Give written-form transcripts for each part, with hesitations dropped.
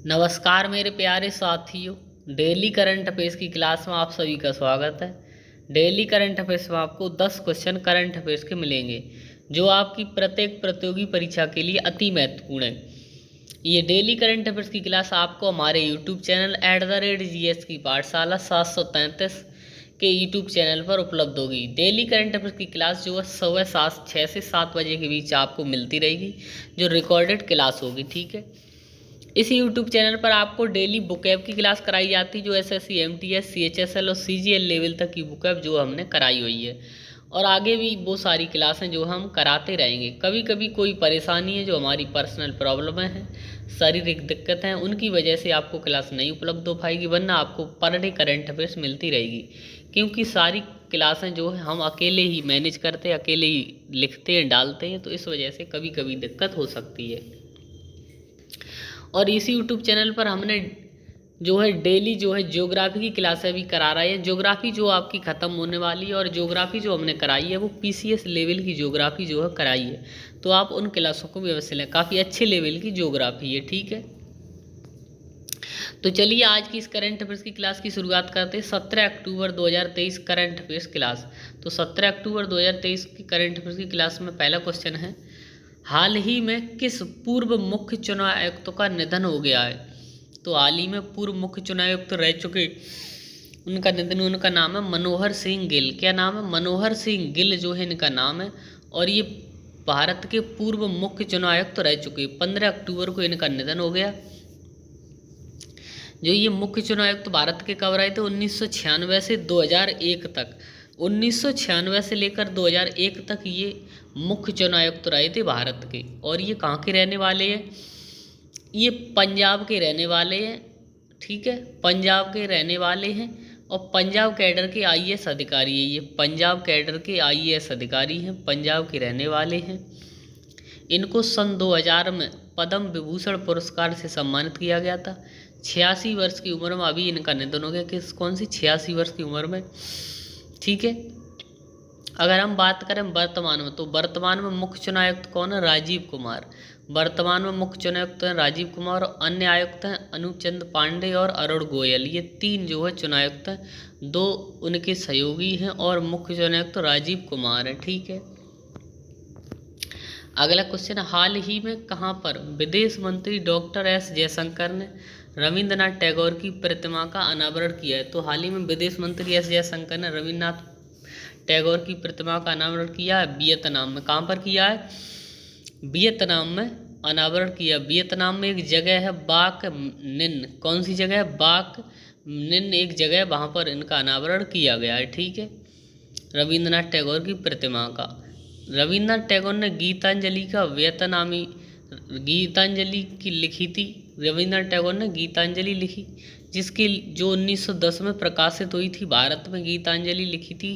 नमस्कार मेरे प्यारे साथियों। डेली करंट अफेयर्स की क्लास में आप सभी का स्वागत है। डेली करंट अफेयर्स में आपको 10 क्वेश्चन करंट अफेयर्स के मिलेंगे जो आपकी प्रत्येक प्रतियोगी परीक्षा के लिए अति महत्वपूर्ण है। ये डेली करंट अफेयर्स की क्लास आपको हमारे यूट्यूब चैनल @GS की पाठशाला 733 के यूट्यूब चैनल पर उपलब्ध होगी। डेली करंट अफेयर्स की क्लास जो है सुबह 6 से 7 बजे के बीच आपको मिलती रहेगी, जो रिकॉर्डेड क्लास होगी। ठीक है, इस यूट्यूब चैनल पर आपको डेली बुकैब की क्लास कराई जाती है, जो एसएससी, एमटीएस, सीएचएसएल और सीजीएल लेवल तक की बुकैब जो हमने कराई हुई है, और आगे भी वो सारी क्लासें जो हम कराते रहेंगे। कभी कभी कोई परेशानी है, जो हमारी पर्सनल प्रॉब्लम है, शारीरिक दिक्कत है, उनकी वजह से आपको क्लास नहीं उपलब्ध हो पाएगी, वरना आपको पर डे करंट अफेयर्स मिलती रहेगी। क्योंकि सारी क्लासें जो है हम अकेले ही मैनेज करते हैं, अकेले ही लिखते हैं, डालते हैं, तो इस वजह से कभी कभी दिक्कत हो सकती है। और इसी यूट्यूब चैनल पर हमने जो है डेली जो है ज्योग्राफी की क्लासें भी करा रहे हैं। ज्योग्राफी जो आपकी ख़त्म होने वाली है, और ज्योग्राफी जो हमने कराई है वो पीसीएस लेवल की ज्योग्राफी जो है कराई है, तो आप उन क्लासों को भी अवश्य लें। काफ़ी अच्छे लेवल की ज्योग्राफी है। ठीक है, तो चलिए आज की इस करंट अफेयर्स की क्लास की शुरुआत करते हैं। 17 अक्टूबर 2023 करंट अफेयर्स क्लास। तो 17 अक्टूबर 2023 की करंट अफेयर्स की क्लास में पहला क्वेश्चन है, हाल ही में किस पूर्व मुख्य चुनाव आयुक्त का निधन हो गया है? तो हाल ही में पूर्व मुख्य चुनाव आयुक्त रह चुके उनका निधन, उनका नाम है मनोहर सिंह गिल। क्या नाम है? मनोहर सिंह गिल जो है इनका नाम है, और ये भारत के पूर्व मुख्य चुनाव आयुक्त रह चुके। 15 अक्टूबर को इनका निधन हो गया। जो ये मुख्य चुनाव आयुक्त भारत के कब रहे थे? 1996 से 2001 तक। 1996 से लेकर 2001 तक ये मुख्य चुनाव आयुक्त रहे थे भारत के। और ये कहाँ के रहने वाले हैं? ये पंजाब के रहने वाले हैं। ठीक है, पंजाब के रहने वाले हैं, और पंजाब कैडर के आईएएस अधिकारी है। ये पंजाब कैडर के आईएएस अधिकारी हैं, पंजाब के रहने वाले हैं। इनको सन 2000 में पद्म विभूषण पुरस्कार से सम्मानित किया गया था। 86 वर्ष की उम्र में अभी इनका निधन हो गया। कौन सी 86 वर्ष की उम्र में? ठीक है, अगर हम बात करें वर्तमान में, तो वर्तमान में मुख्य चुनाव आयुक्त कौन है? राजीव कुमार। वर्तमान में मुख्य चुनाव आयुक्त हैं राजीव कुमार, और अन्य आयुक्त हैं अनूप चंद पांडे और अरुण गोयल। ये तीन जो है चुनाव आयुक्त हैं, दो उनके सहयोगी हैं, और मुख्य चुनाव आयुक्त राजीव कुमार है। ठीक है, अगला क्वेश्चन, हाल ही में कहाँ पर विदेश मंत्री डॉक्टर एस जयशंकर ने रविंद्रनाथ टैगोर की प्रतिमा का अनावरण किया है? तो हाल ही में विदेश मंत्री एस जयशंकर ने रविंद्रनाथ टैगोर की प्रतिमा का अनावरण किया है वियतनाम में। कहाँ पर किया है? वियतनाम में अनावरण किया। वियतनाम में एक जगह है बाक निन। कौन सी जगह है? बाक निन एक जगह है, वहाँ पर इनका अनावरण किया गया है। ठीक है, रविंद्रनाथ टैगोर की प्रतिमा का। रविंद्रनाथ टैगोर ने गीतांजलि का वियतनामी गीतांजलि की लिखी थी। रविंद्रनाथ टैगोर ने गीतांजलि लिखी, जिसकी जो 1910 में प्रकाशित हुई थी। भारत में गीतांजलि लिखी थी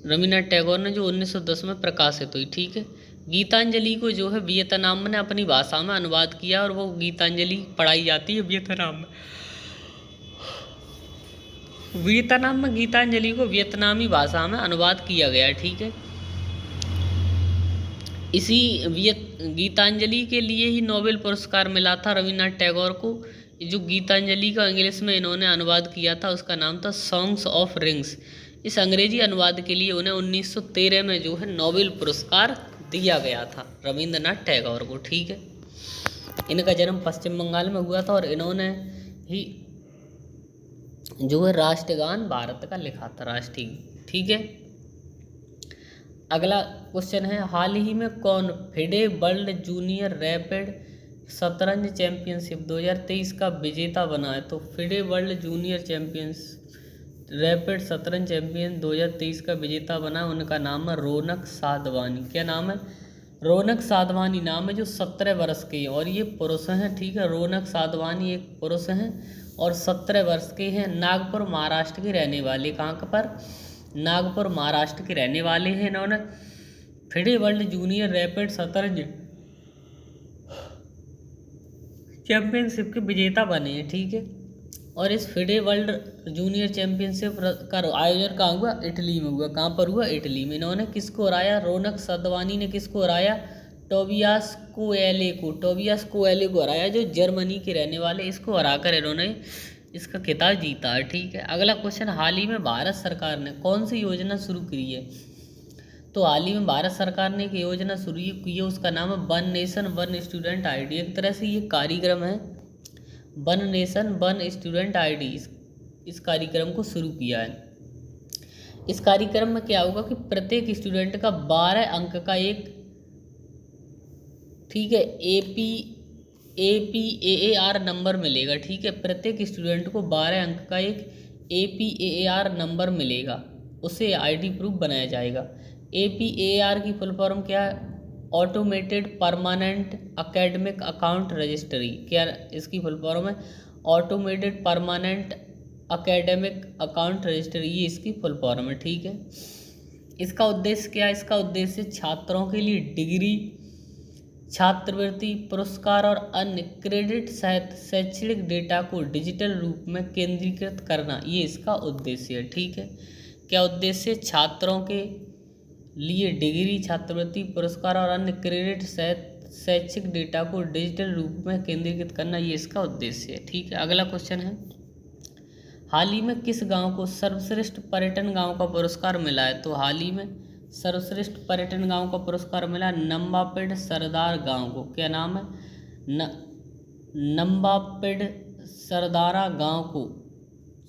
रविंद्रनाथ टैगोर ने, जो 1910 में प्रकाशित हुई। ठीक है, गीतांजलि को जो है वियतनाम ने अपनी भाषा में अनुवाद किया, और वो गीतांजलि पढ़ाई जाती है वियतनाम में। वियतनाम में गीतांजलि को वियतनामी भाषा में अनुवाद किया गया। ठीक है, इसी गीतांजलि के लिए ही नोबेल पुरस्कार मिला था रविन्द्रनाथ टैगोर को। जो गीतांजलि का इंग्लिश में इन्होंने अनुवाद किया था, उसका नाम था सॉन्ग्स ऑफ रिंग्स। इस अंग्रेजी अनुवाद के लिए उन्हें 1913 में जो है नोबेल पुरस्कार दिया गया था, रविंद्रनाथ टैगोर को। ठीक है, इनका जन्म पश्चिम बंगाल में हुआ था, और इन्होंने ही जो है राष्ट्रगान भारत का लिखा था, राष्ट्रीय। ठीक है, अगला क्वेश्चन है, हाल ही में कौन फिडे वर्ल्ड जूनियर रैपिड शतरंज चैंपियनशिप 2023 का विजेता बना है? तो FIDE world junior champions rapid शतरंज चैंपियन 2023 का विजेता बना, उनका नाम है रौनक साधवानी। क्या नाम है? रौनक साधवानी नाम है, जो 17 वर्ष के, और ये पुरुष हैं। ठीक है, रौनक साधवानी एक पुरुष हैं, और 17 वर्ष के हैं। नागपुर महाराष्ट्र के रहने वाले। कहाँ पर? नागपुर महाराष्ट्र के रहने वाले हैं। इन्होंने फिडे वर्ल्ड जूनियर रैपिड शतरंज चैंपियनशिप के विजेता बने हैं। ठीक है, और इस फिडे वर्ल्ड जूनियर चैंपियनशिप का आयोजन कहाँ हुआ? इटली में हुआ। कहाँ पर हुआ? इटली में। इन्होंने किसको हराया? रौनक साधवानी ने किसको हराया? टोबियास कोएले को हराया, जो जर्मनी के रहने वाले, इसको हराकर इन्होंने इसका खिताब जीता है। ठीक है। अगला क्वेश्चन, हाल ही में भारत सरकार ने कौन सी योजना शुरू की है? तो हाल ही में भारत सरकार ने एक योजना शुरू की है, उसका नाम है one nation one student ID. एक तरह से ये कार्यक्रम है, one nation one student ID, इस कार्यक्रम को शुरू किया है। इस कार्यक्रम में क्या होगा कि प्रत्येक स्टूडेंट का 12 अंक का एक, ठीक है, APAAR नंबर मिलेगा। ठीक है। प्रत्येक स्टूडेंट को 12 अंक का एक APAAR नंबर मिलेगा, उसे आईडी प्रूफ बनाया जाएगा। APAAR की फुल फॉर्म क्या है? Automated permanent academic account registry. क्या इसकी फुल फॉर्म है? Automated permanent academic account registry, ये इसकी फुल फॉर्म है। ठीक है। इसका उद्देश्य क्या है? इसका उद्देश्य छात्रों के लिए डिग्री, छात्रवृत्ति, पुरस्कार और अन्य क्रेडिट सहित शैक्षणिक डेटा को डिजिटल रूप में केंद्रीकृत करना, ये इसका उद्देश्य है। ठीक है। क्या उद्देश्य? छात्रों के लिए डिग्री, छात्रवृत्ति, पुरस्कार और अन्य क्रेडिट सहित शैक्षिक डेटा को डिजिटल रूप में केंद्रीकृत करना, ये इसका उद्देश्य है। ठीक है। अगला क्वेश्चन है, हाल ही में किस गांव को सर्वश्रेष्ठ पर्यटन गांव का पुरस्कार मिला है? तो हाल ही में सर्वश्रेष्ठ पर्यटन गांव का पुरस्कार मिला नंबापेड़ सरदार गांव को। क्या नाम है? नंबापेड़ सरदारा गांव को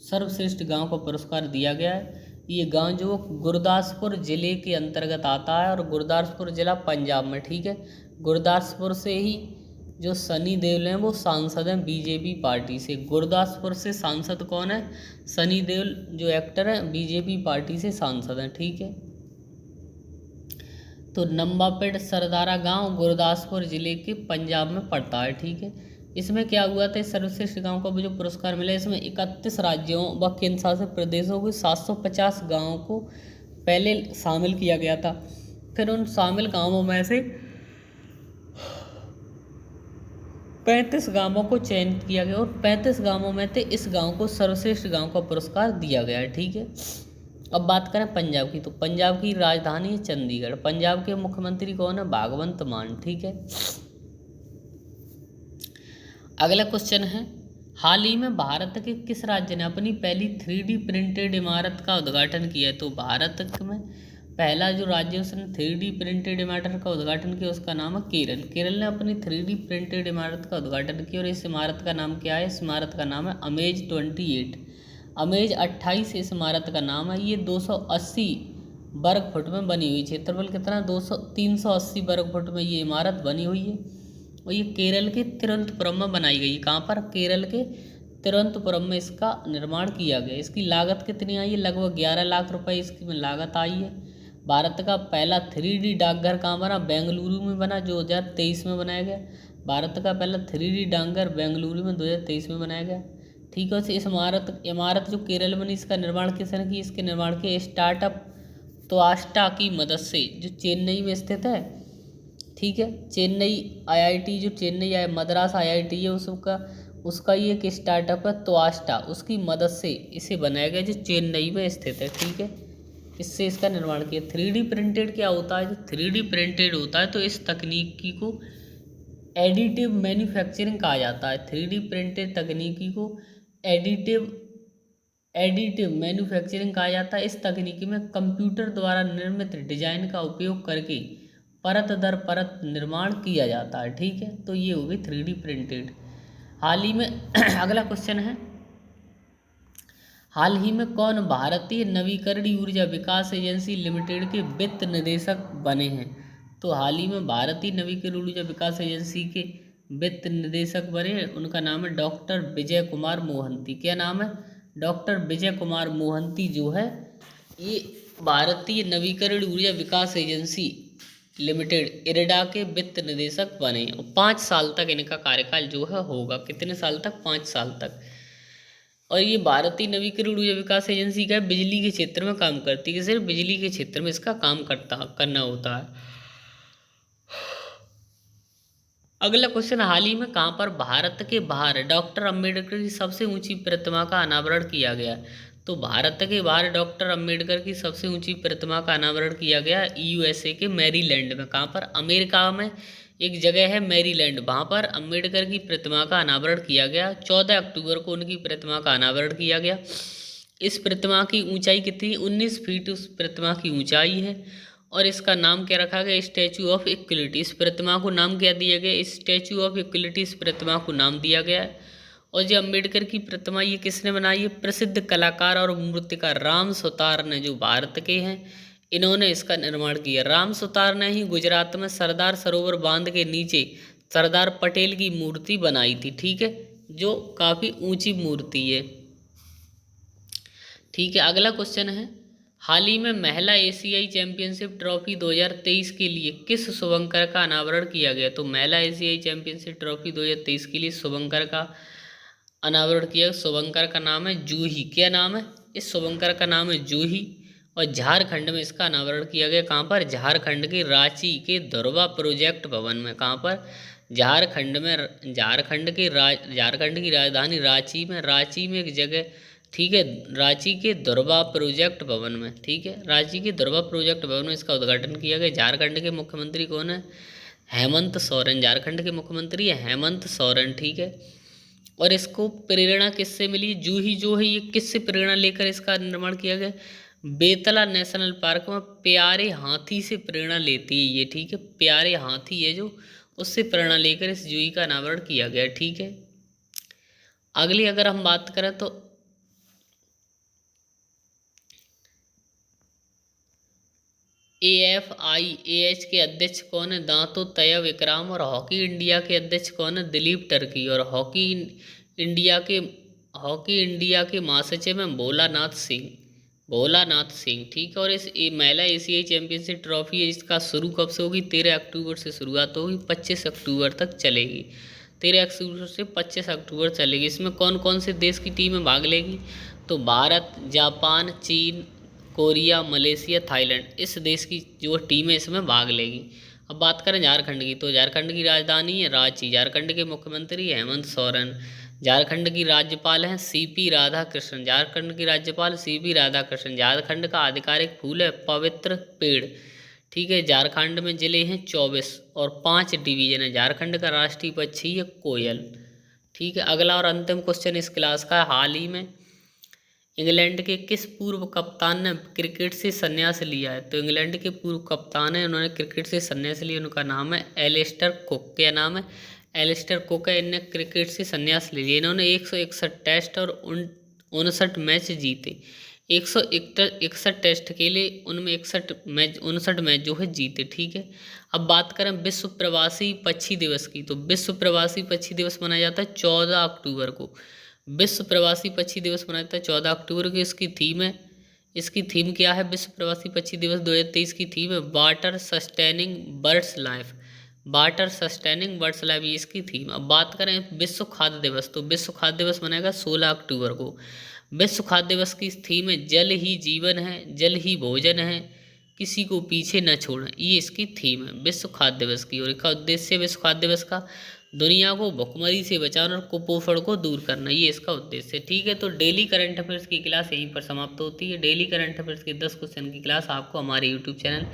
सर्वश्रेष्ठ गांव का पुरस्कार दिया गया है। ये गांव जो गुरदासपुर जिले के अंतर्गत आता है, और गुरदासपुर जिला पंजाब में। ठीक है। गुरदासपुर से ही जो सनी देओल हैं वो सांसद हैं बीजेपी पार्टी से। गुरदासपुर से सांसद कौन है? सनी देओल, जो एक्टर हैं, बीजेपी पार्टी से सांसद हैं। ठीक है। तो नंबापेड़ सरदारा गांव गुरदासपुर जिले के पंजाब में पड़ता है। ठीक है। इसमें क्या हुआ था? सर्वश्रेष्ठ गांव का जो पुरस्कार मिला, इसमें 31 राज्यों व केंद्र शासित प्रदेशों के 750 गांवों को पहले शामिल किया गया था। फिर उन शामिल गांवों में से 35 गांवों को चयनित किया गया, और 35 गांवों में से इस गांव को सर्वश्रेष्ठ गांव का पुरस्कार दिया गया है। ठीक है। अब बात करें पंजाब की, तो पंजाब की राजधानी है चंडीगढ़। पंजाब के मुख्यमंत्री कौन है? भगवंत मान। ठीक है। अगला क्वेश्चन है, हाल ही में भारत के किस राज्य ने अपनी पहली 3D प्रिंटेड इमारत का उद्घाटन किया है? तो भारत में पहला जो राज्य उसने 3D प्रिंटेड इमारत का उद्घाटन किया, उसका नाम है केरल। केरल ने अपनी 3D प्रिंटेड इमारत का उद्घाटन किया, और इस इमारत का नाम क्या है? इस इमारत का नाम है अमेज 28। अमेज 28 इस इमारत का नाम है। ये 280 वर्ग फुट में बनी हुई, क्षेत्रफल कितना? 380 वर्ग फुट में ये इमारत बनी हुई है, और ये केरल के तिरुवनंतपुरम में बनाई गई। कहाँ पर? केरल के तिरुवनंतपुरम में इसका निर्माण किया गया। इसकी लागत कितनी आई है? लगभग 11 लाख रुपए इसकी में लागत आई है। भारत का पहला 3D डाकघर कहाँ बना? बेंगलुरु में बना, जो 2023 में बनाया गया। भारत का पहला 3D डाकघर बेंगलुरु में 2023 में बनाया गया। ठीक है। इस इमारत जो केरल में बनी, इसका निर्माण किसने की? इसके निर्माण के स्टार्टअप त्वास्टा की मदद से, जो चेन्नई में स्थित है। ठीक है। चेन्नई IIT, जो चेन्नई मद्रास IIT है, उसका ये एक स्टार्टअप है त्वास्टा, उसकी मदद से इसे बनाया गया, जो चेन्नई में स्थित है। ठीक है। इससे इसका निर्माण किया। 3D प्रिंटेड क्या होता है? जो 3D प्रिंटेड होता है, तो इस तकनीकी को एडिटिव मैन्युफैक्चरिंग कहा जाता है। 3D प्रिंटेड तकनीकी को एडिटिव मैन्युफैक्चरिंग कहा जाता है। इस तकनीकी में कंप्यूटर द्वारा निर्मित डिजाइन का उपयोग करके परत दर परत निर्माण किया जाता है। ठीक है। तो ये होगी 3D प्रिंटेड। हाल ही में अगला क्वेश्चन है, हाल ही में कौन भारतीय नवीकरणीय ऊर्जा विकास एजेंसी लिमिटेड के वित्त निदेशक बने हैं? तो हाल ही में भारतीय नवीकरणीय ऊर्जा विकास एजेंसी के वित्त निदेशक बने हैं, उनका नाम है डॉक्टर विजय कुमार मोहंती। क्या नाम है? डॉक्टर विजय कुमार मोहंती जो है, ये भारतीय नवीकरणीय ऊर्जा विकास एजेंसी लिमिटेड इरेडा के वित्त निदेशक बने, और 5 साल तक इनका कार्यकाल जो है होगा। कितने साल तक? 5 साल तक। और ये भारतीय नवीकरणीय ऊर्जा विकास एजेंसी का बिजली के क्षेत्र में काम करती है, सिर्फ बिजली के क्षेत्र में इसका काम करना होता है। अगला क्वेश्चन, हाल ही में कहाँ पर भारत के बाहर डॉक्टर अंबेडकर की सबसे ऊंची प्रतिमा का अनावरण किया गया? तो भारत के बाहर डॉक्टर अंबेडकर की सबसे ऊंची प्रतिमा का अनावरण किया गया यूएसए के मैरीलैंड में। कहाँ पर? अमेरिका में एक जगह है मैरीलैंड, वहाँ पर अंबेडकर की प्रतिमा का अनावरण किया गया। 14 अक्टूबर को उनकी प्रतिमा का अनावरण किया गया। इस प्रतिमा की ऊंचाई कितनी? 19 फीट उस प्रतिमा की ऊंचाई है। और इसका नाम क्या रखा गया? Statue of equality. इस प्रतिमा को नाम क्या दिया गया? स्टैचू ऑफ इक्वलिटी इस प्रतिमा को नाम दिया गया है। और जो अम्बेडकर की प्रतिमा ये किसने बनाई है? प्रसिद्ध कलाकार और मूर्तिकार राम सुतार ने, जो भारत के हैं, इन्होंने इसका निर्माण किया। राम सुतार ने ही गुजरात में सरदार सरोवर बांध के नीचे सरदार पटेल की मूर्ति बनाई थी, ठीक है, जो काफ़ी ऊंची मूर्ति है। ठीक है, अगला क्वेश्चन है, हाल ही में महिला एशियाई चैंपियनशिप ट्रॉफी 2023 के लिए किस शुभंकर का अनावरण किया गया? तो महिला एशियाई चैंपियनशिप ट्रॉफी 2023 के लिए शुभंकर का अनावरण किया। शुभंकर का नाम है जूही। क्या नाम है? इस शुभंकर का नाम है जूही। और झारखंड में इसका अनावरण किया गया। कहाँ पर? झारखंड के रांची के धुर्वा प्रोजेक्ट भवन में। कहाँ पर? झारखंड में। झारखंड की राजधानी रांची में एक जगह, ठीक है, रांची के धुर्वा प्रोजेक्ट भवन में, ठीक है, रांची के धुर्वा प्रोजेक्ट भवन में इसका उद्घाटन किया गया। झारखंड के मुख्यमंत्री कौन है? हेमंत सोरेन। झारखंड के मुख्यमंत्री है हेमंत सोरेन, ठीक है। और इसको प्रेरणा किससे मिली? जूही जो है ये किससे प्रेरणा लेकर इसका निर्माण किया गया? बेतला नेशनल पार्क में प्यारे हाथी से प्रेरणा लेती है ये, ठीक है, प्यारे हाथी है जो, उससे प्रेरणा लेकर इस जूही का अनावरण किया गया, ठीक है। अगली अगर हम बात करें तो AFIAH के अध्यक्ष कौन है? दांतो तया विक्राम। और हॉकी इंडिया के अध्यक्ष कौन है? दिलीप टर्की। और इंडिया के महासचिव हैं भोलानाथ सिंह, ठीक है। और इस महिला एशियाई चैंपियनशिप ट्रॉफी है, इसका शुरू कब से होगी? 13 अक्टूबर से शुरुआत होगी, 25 अक्टूबर तक चलेगी। 13 अक्टूबर से 25 अक्टूबर चलेगी। इसमें कौन कौन से देश की टीमें भाग लेगी? तो भारत, जापान, चीन, कोरिया, मलेशिया, थाईलैंड, इस देश की जो टीम है इसमें भाग लेगी। अब बात करें झारखंड की, तो झारखंड की राजधानी है रांची। झारखंड के मुख्यमंत्री हेमंत सोरेन। झारखंड की राज्यपाल हैं CP राधाकृष्णन। झारखंड की राज्यपाल CP राधाकृष्णन। झारखंड का आधिकारिक फूल है पवित्र पेड़, ठीक है। झारखंड में जिले हैं 24 और 5 डिवीजन है। झारखंड का राष्ट्रीय पक्षी है कोयल, ठीक है। अगला और अंतिम क्वेश्चन इस क्लास का, हाल ही में इंग्लैंड के किस पूर्व कप्तान ने क्रिकेट से संन्यास लिया है? तो इंग्लैंड के पूर्व कप्तान हैं, उन्होंने क्रिकेट से संन्यास लिया, उनका नाम है एलिस्टर कुक। क्या नाम है? एलिस्टर कुक है। इनने क्रिकेट से संन्यास ले लिया। इन्होंने 161 टेस्ट और 59 मैच जीते। 161 टेस्ट के लिए उनमें 59 मैच जो है जीते, ठीक है। अब बात करें विश्व प्रवासी पक्षी दिवस की, तो विश्व प्रवासी पक्षी दिवस मनाया जाता है 14 अक्टूबर को। विश्व प्रवासी पक्षी दिवस मनाया जाता है 14 अक्टूबर को। इसकी थीम क्या है? विश्व प्रवासी पक्षी दिवस 2023 की थीम है water sustaining birds life. Water sustaining birds life ये इसकी थीम। अब बात करें विश्व खाद्य दिवस, तो विश्व खाद्य दिवस मनाएगा 16 अक्टूबर को। विश्व खाद्य दिवस की थीम है जल ही जीवन है, जल ही भोजन है, किसी को पीछे न छोड़ें, ये इसकी थीम है विश्व खाद्य दिवस की। और इसका उद्देश्य विश्व खाद्य दिवस का दुनिया को भुखमरी से बचाना और कुपोषण को दूर करना, ये इसका उद्देश्य है, ठीक है। तो डेली करंट अफेयर्स की क्लास यहीं पर समाप्त होती है। डेली करंट अफेयर्स के 10 क्वेश्चन की क्लास आपको हमारे यूट्यूब चैनल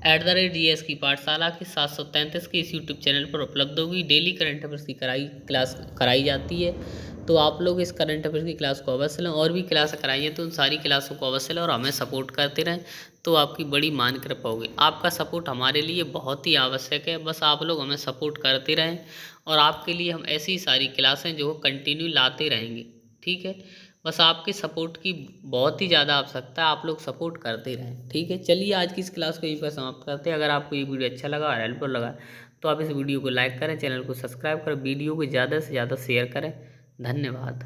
@GS की पाठशाला के 733 के इस यूट्यूब चैनल पर उपलब्ध होगी। डेली करंट अफेयर्स की क्लास कराई जाती है, तो आप लोग इस करंट अफेयर्स की क्लास को अवश्य लें। और भी क्लास कराई हैं तो उन सारी क्लासों को अवश्य लें और हमें सपोर्ट करते रहें, तो आपकी बड़ी मान कृपा होगी। आपका सपोर्ट हमारे लिए बहुत ही आवश्यक है, बस आप लोग हमें सपोर्ट करते रहें और आपके लिए हम ऐसी सारी क्लासें जो कंटिन्यू लाते रहेंगे, ठीक है। बस आपके सपोर्ट की बहुत ही ज़्यादा आवश्यकता है, आप लोग सपोर्ट करते रहें, ठीक है। चलिए आज की इस क्लास को यहीं पर समाप्त करते हैं। अगर आपको ये वीडियो अच्छा लगा और हेल्पफुल लगा तो आप इस वीडियो को लाइक करें, चैनल को सब्सक्राइब करें, वीडियो को ज़्यादा से ज़्यादा शेयर करें। धन्यवाद।